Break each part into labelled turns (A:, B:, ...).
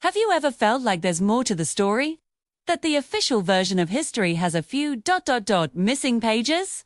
A: Have you ever felt like there's more to the story? That the official version of history has a few missing pages?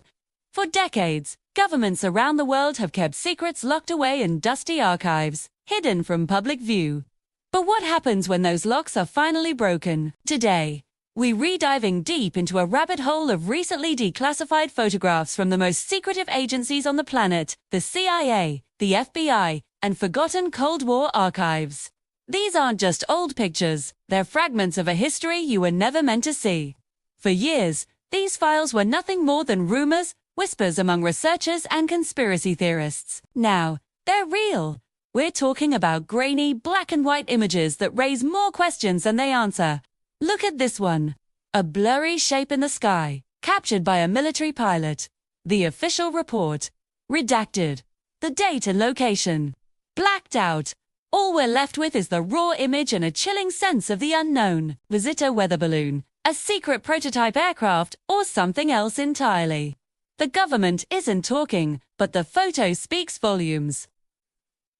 A: For decades, governments around the world have kept secrets locked away in dusty archives, hidden from public view. But what happens when those locks are finally broken? Today, we're re-diving deep into a rabbit hole of recently declassified photographs from the most secretive agencies on the planet, the CIA, the FBI, and forgotten Cold War archives. These aren't just old pictures, they're fragments of a history you were never meant to see. For years, these files were nothing more than rumors, whispers among researchers and conspiracy theorists. Now, they're real. We're talking about grainy, black and white images that raise more questions than they answer. Look at this one. A blurry shape in the sky, captured by a military pilot. The official report. Redacted. The date and location. Blacked out. All we're left with is the raw image and a chilling sense of the unknown. Was it a weather balloon, a secret prototype aircraft, or something else entirely? The government isn't talking, but the photo speaks volumes.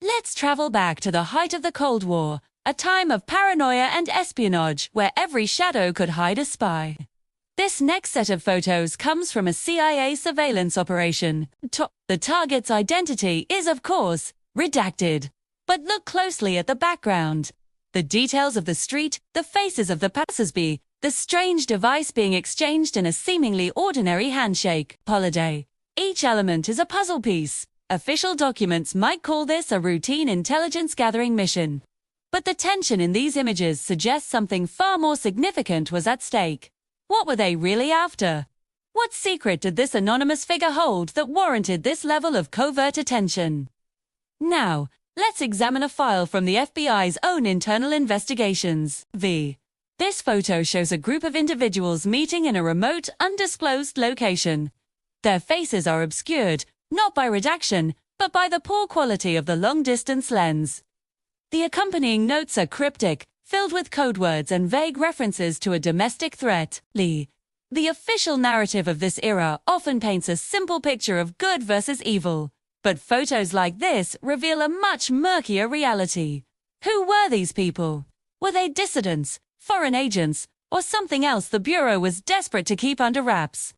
A: Let's travel back to the height of the Cold War, a time of paranoia and espionage where every shadow could hide a spy. This next set of photos comes from a CIA surveillance operation. The target's identity is, of course, redacted. But look closely at the background. The details of the street, the faces of the passersby, the strange device being exchanged in a seemingly ordinary handshake. Holiday. Each element is a puzzle piece. Official documents might call this a routine intelligence-gathering mission. But the tension in these images suggests something far more significant was at stake. What were they really after? What secret did this anonymous figure hold that warranted this level of covert attention? Now, let's examine a file from the FBI's own internal investigations. This photo shows a group of individuals meeting in a remote, undisclosed location. Their faces are obscured, not by redaction, but by the poor quality of the long-distance lens. The accompanying notes are cryptic, filled with code words and vague references to a domestic threat. The official narrative of this era often paints a simple picture of good versus evil. But photos like this reveal a much murkier reality. Who were these people? Were they dissidents, foreign agents, or something else the Bureau was desperate to keep under wraps?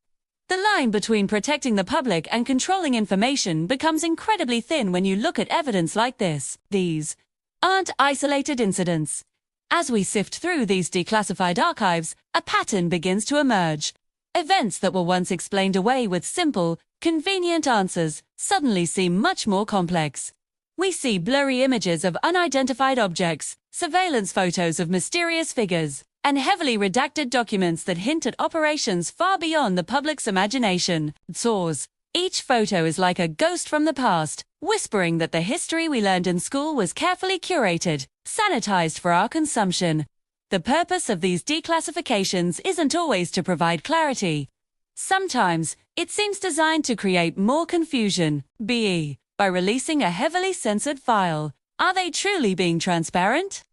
A: The line between protecting the public and controlling information becomes incredibly thin when you look at evidence like this. These aren't isolated incidents. As we sift through these declassified archives, a pattern begins to emerge. Events that were once explained away with simple, convenient answers suddenly seem much more complex. We see blurry images of unidentified objects, surveillance photos of mysterious figures, and heavily redacted documents that hint at operations far beyond the public's imagination. Source. Each photo is like a ghost from the past, whispering that the history we learned in school was carefully curated, sanitized for our consumption. The purpose of these declassifications isn't always to provide clarity. Sometimes, it seems designed to create more confusion. By releasing a heavily censored file, are they truly being transparent?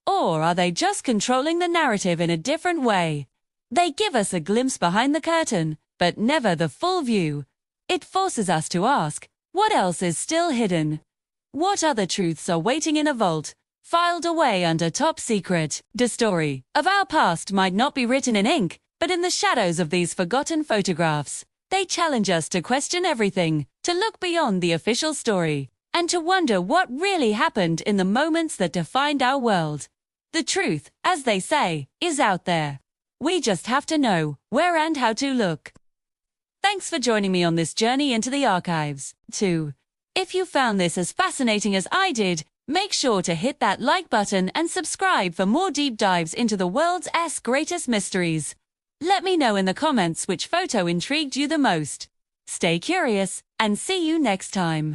A: Or are they just controlling the narrative in a different way? They give us a glimpse behind the curtain, but never the full view. It forces us to ask, what else is still hidden? What other truths are waiting in a vault, filed away under top secret? The story of our past might not be written in ink, but in the shadows of these forgotten photographs. They challenge us to question everything, to look beyond the official story, and to wonder what really happened in the moments that defined our world. The truth, as they say, is out there. We just have to know where and how to look. Thanks for joining me on this journey into the archives. If you found this as fascinating as I did, make sure to hit that like button and subscribe for more deep dives into the world's greatest mysteries. Let me know in the comments which photo intrigued you the most. Stay curious, and see you next time.